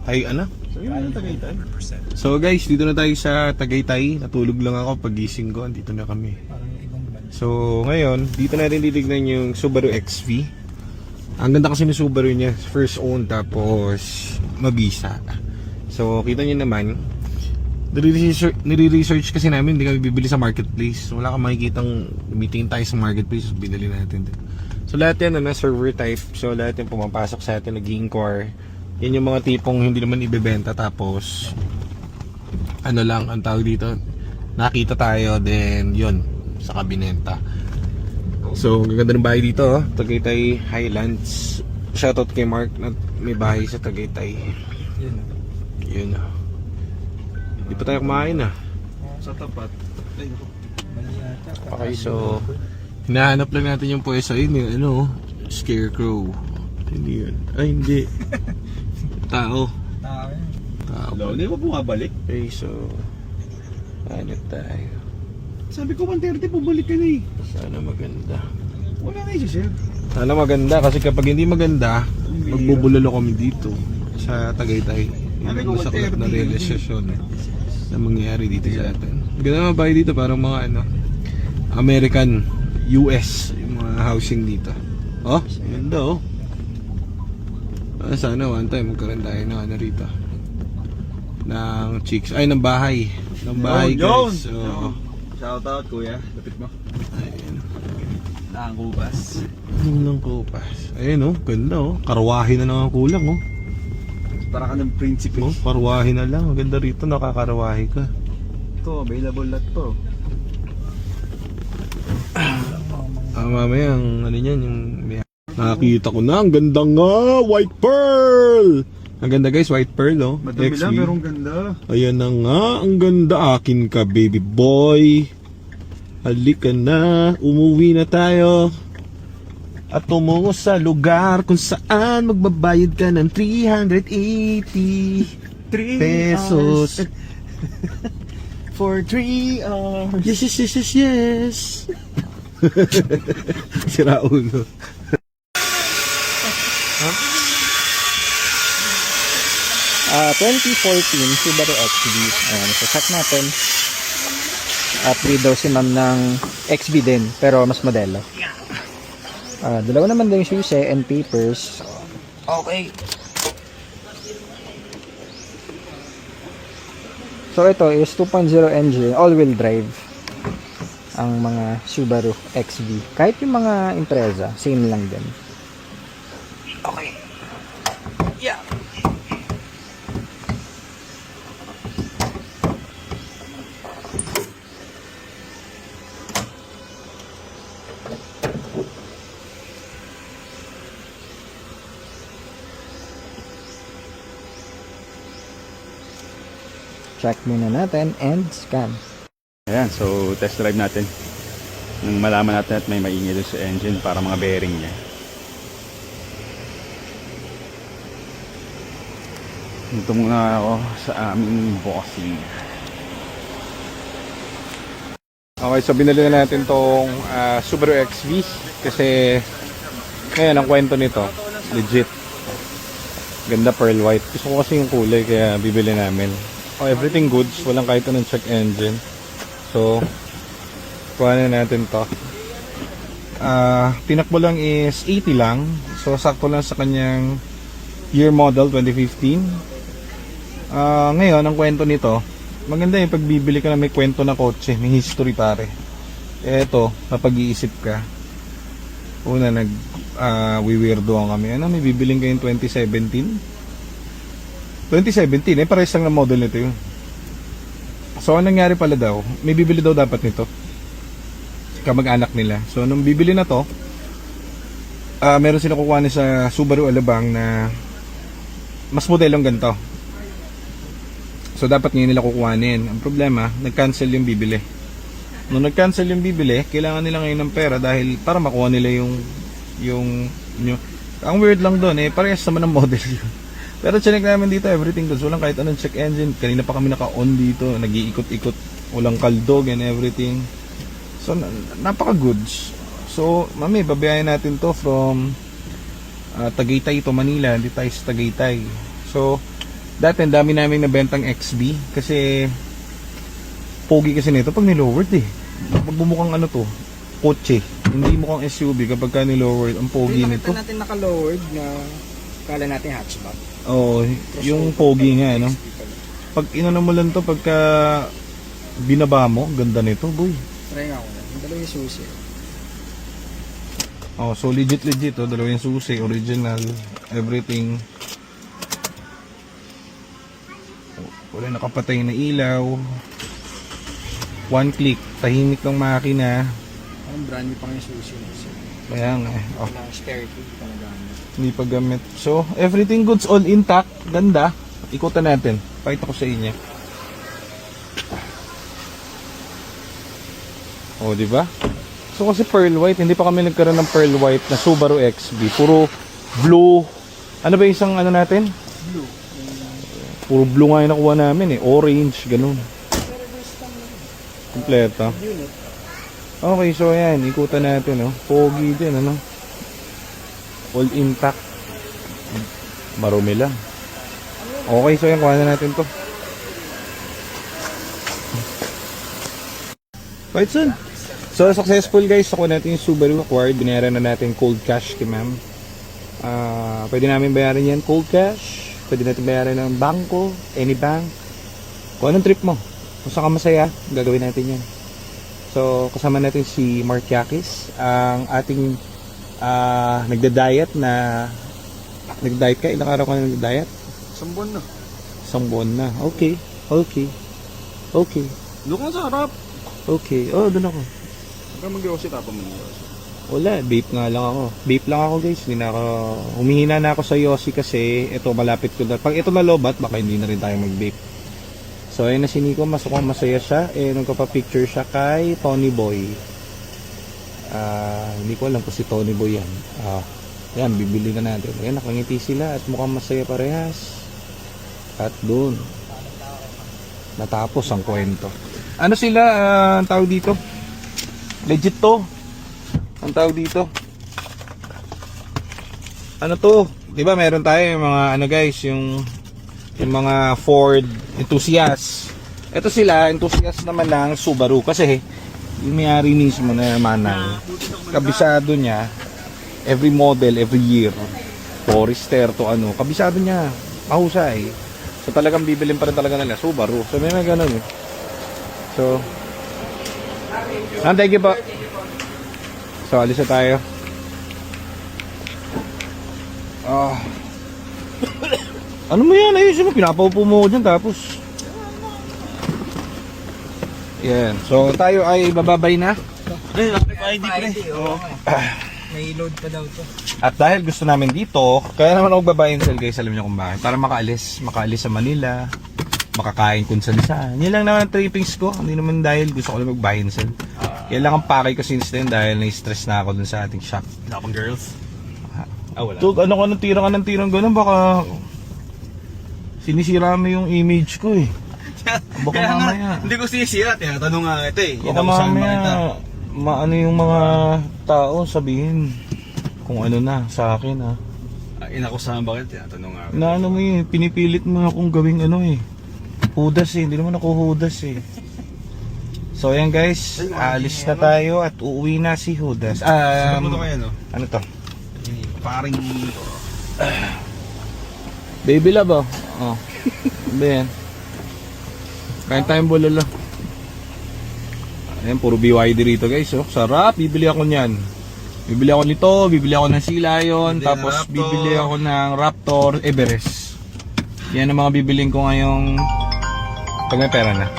Ay, ano? So guys, dito na tayo sa Tagaytay. Natulog lang ako pagising ko. Dito na kami. So ngayon, dito natin titignan yung Subaru XV. Ang ganda kasi ng Subaru niya. First owned, tapos mabisa. So kita nyo naman, nire-research kasi namin. Hindi kami bibili sa marketplace. So, wala kang makikitang meeting tayo sa marketplace. So, binili natin din. So lahat yan na server type. So lahat yan pumapasok sa atin, nag-inquire. Yan yung mga tipong hindi naman ibebenta, tapos ano lang ang tawag dito, nakita tayo, then yun sa kabinenta. So ang ganda ng bahay dito, Tagaytay Highlands. Shoutout kay Mark na may bahay sa Tagaytay. Yun. Hindi pa tayo kumain Sa tapat. Ay, mali yata. Okay, so hinahanap lang natin yung pwesto. Yun yung ano, scarecrow. Hindi yun. Ay, hindi. Tao. Tao. Hindi pa bumabalik. Okay, so hanap tayo. Sabi ko 130, bumalik ka na eh. Sana maganda. Wala na eh, sir. Sana maganda, kasi kapag hindi maganda, magbubulalo kami dito sa Tagaytay. Yan ang masaklap na realisasyon na mangyayari dito sa atin. Ganda mga bahay dito, parang mga ano, American, US, yung mga housing dito. Oh, ganda oh. Sana one time magkaroon tayo ng ano rito, ng chicks, ay ng bahay. Ng bahay guys. So, shoutout kuya, lapit mo. ayun. Ang kubas. Ng kupas. Ayun oh, ganda oh. Karwahe na lang ang kulang oh. Para ka ng prinsipe. Oh, karwahe na lang. Ang ganda rito, nakakarwahe ka. Ito, available na to. Mamaya ang ano niyan, yung nakakita ko na, ang ganda nga, white pearl. Ang ganda guys, white pearl oh. Madami lang, XV. pero ang ganda. Ayan na nga, ang ganda. Akin ka baby boy. Halika na, umuwi na tayo at tumungo sa lugar kung saan magbabayad ka ng 380 pesos For 3 hours. Yes, yes, yes, yes, yes. Sira ulo. 2014 Subaru XV. Ayan, so check natin. Upgrade daw si ma'am ng XV din, pero mas modelo. Dalawa naman daw yung shoes and papers. Okay. So ito is 2.0 engine, all-wheel drive ang mga Subaru XV. Kahit yung mga Impreza, same lang din. Okay. Yeah. Check muna natin and scan. Ayan, so test drive natin. Nung malaman natin at may maingay doon sa engine para mga bearing niya. Ito muna ako sa aming bossing. Okay, so binili na natin tong Subaru XV kasi ngayon ang kwento nito, legit. Ganda pearl white. Gusto ko kasi yung kulay kaya bibili namin. Oh, everything goods, walang kahit anong check engine. So, kuha na natin to. Tinakbo lang is 80 lang. So, sakto lang sa kanyang year model 2015. Ngayon, ang kwento nito, maganda yung pagbibili ka na may kwento na kotse, may history pare. Eto, kapag-iisip ka. Una, weirdoan kami. Ano, may bibiling kayong 2017? 2017, pares lang na model nito yun. So, anong nangyari pala daw, may bibili daw dapat nito. Kamag-anak nila. So, nung bibili na to, meron sila kukuha sa Subaru Alabang na mas modelong ganito. So, dapat ngayon nila kukuhanin. Ang problema, nag-cancel yung bibili. Nung nag-cancel yung bibili, kailangan nila ngayon ng pera dahil para makuha nila yung ang weird lang doon, parehas naman ng model yun. Pero chinek namin dito, everything doon. Walang kahit anong check engine. Kanina pa kami naka-on dito. Nag-iikot-ikot. Walang kaldog and everything. So, napaka-goods. So, mami, babayaran natin to from Tagaytay to Manila. Hindi tayo sa Tagaytay. So, Dati, ang dami namin nabentang XB. Kasi, pogi kasi nito pag nilowered eh. Pag bumukang ano to, kotse. Hindi mukhang SUV kapag ka nilowered. Ang pogi nito. Nakita natin naka-lowered na kala natin hatchback. Oo, yung pogi nga, no? Pag inano mo lang to, pagka binaba mo, ganda nito, boy. Try nga ako na. Yung dalawa yung susi. Oh, so legit, oh. Dalawa yung susi, original, everything. Wala nakapatay na ilaw. One click, tahimik ng makina. Ang brand new pa yung susi. Kaya nga, oh, Wala spare key pa nagamit. hindi pa gamit. So, everything goods all intact. Ganda. Ikutan natin. Pakita ko sa inyo. Oh, di ba? So, kasi pearl white. Hindi pa kami nagkaroon ng pearl white na Subaru XB. Puro blue. Ano ba yung isang ano natin? Blue. Puro blue nga yung nakuha namin eh. Orange, ganun. Kompleto. Okay, so ayan. Ikutan natin, oh. Pogi din, ano? All intact. Marumi lang. Okay, so yan. Kuha na natin to. Right, son. So, successful guys. Nakuha natin yung Subaru acquired. Binayaran na natin cold cash kay ma'am. Pwede namin bayaran yan cold cash. Pwede natin bayaran ng bangko, any bank. Kung anong trip mo, kung saan ka masaya, gagawin natin yan. So, kasama natin si Mark Yakis, ang ating nagda-diet na... Nag-diet ka? Ilang araw ka na nag-diet? Sambon na. Isang buwan na. Okay. Okay. Okay. Look nga sa harap. Okay. Oh, doon ako. Huwag mag-yosi tapos mo Wala, vape nga lang ako. Vape lang ako guys. Hindi na ako, humihina na ako sa Yossi kasi ito malapit ko na. Pag ito nalobat, baka hindi na rin tayo mag-vape. So ayun na si Nico, masaya siya. Nagpapa-picture siya kay Tony Boy. Hindi ko alam kung si Tony Boy yan. Yan, bibili na natin. Ayan, nakangiti sila at mukhang masaya parehas. At doon, natapos ang kwento. Ano sila, ang tawag dito? Legit to. Ang tawag dito. Ano to? 'Di ba meron tayo yung mga ano guys, yung mga Ford enthusiast. Ito sila, enthusiast naman ng Subaru kasi yung may-ari mismo na manang kabisado niya every model, every year. Forester to ano, kabisado niya. Mahusay. So talagang bibilin pa rin talaga nila Subaru. So may ganun eh. So thank you po. So, alis na tayo. Ano mo yan? Ayusin mo. Pinapaupo mo ko dyan tapos. Yan. So, tayo ay bababay na. ID pre. May load pa daw to. At dahil gusto namin dito, kaya naman ako babayin sell guys. Alam niyo kung bakit. Para makaalis sa Manila. Makakain kung saan. Yan lang naman ang trippings ko. Hindi naman dahil gusto ko lang mag-buy and sell. Kailangan pakay ko since then dahil na-stress na ako dun sa ating shop. Wala pang girls? Wala. Tug, ano ka ng tirang gano'n, baka sinisira mo yung image ko eh. Baka Kaya mamaya. nga, hindi ko sinisira. Tinatanong nga ito eh. Baka mamaya, maano yung mga tao sabihin kung ano na sa akin ha. Inakusahan ba kayo? Tinatanong nga. Na ano mo eh, pinipilit mo akong gawing ano eh. Hudas eh, hindi naman ako hudas eh. So ayan guys, aalis na tayo at uuwi na si Hudas. Ano to kaya no? Ano to? Paring... Baby love oh. Oh. Ba yan? Kain tayong bulalo. Ayan, puro BYD rito guys oh. Sarap, bibili ako niyan. Bibili ako nito, bibili ako ng Sea Lion, tapos bibili ako ng Raptor Everest. Yan ang mga bibiling ko ngayong pag may pera na.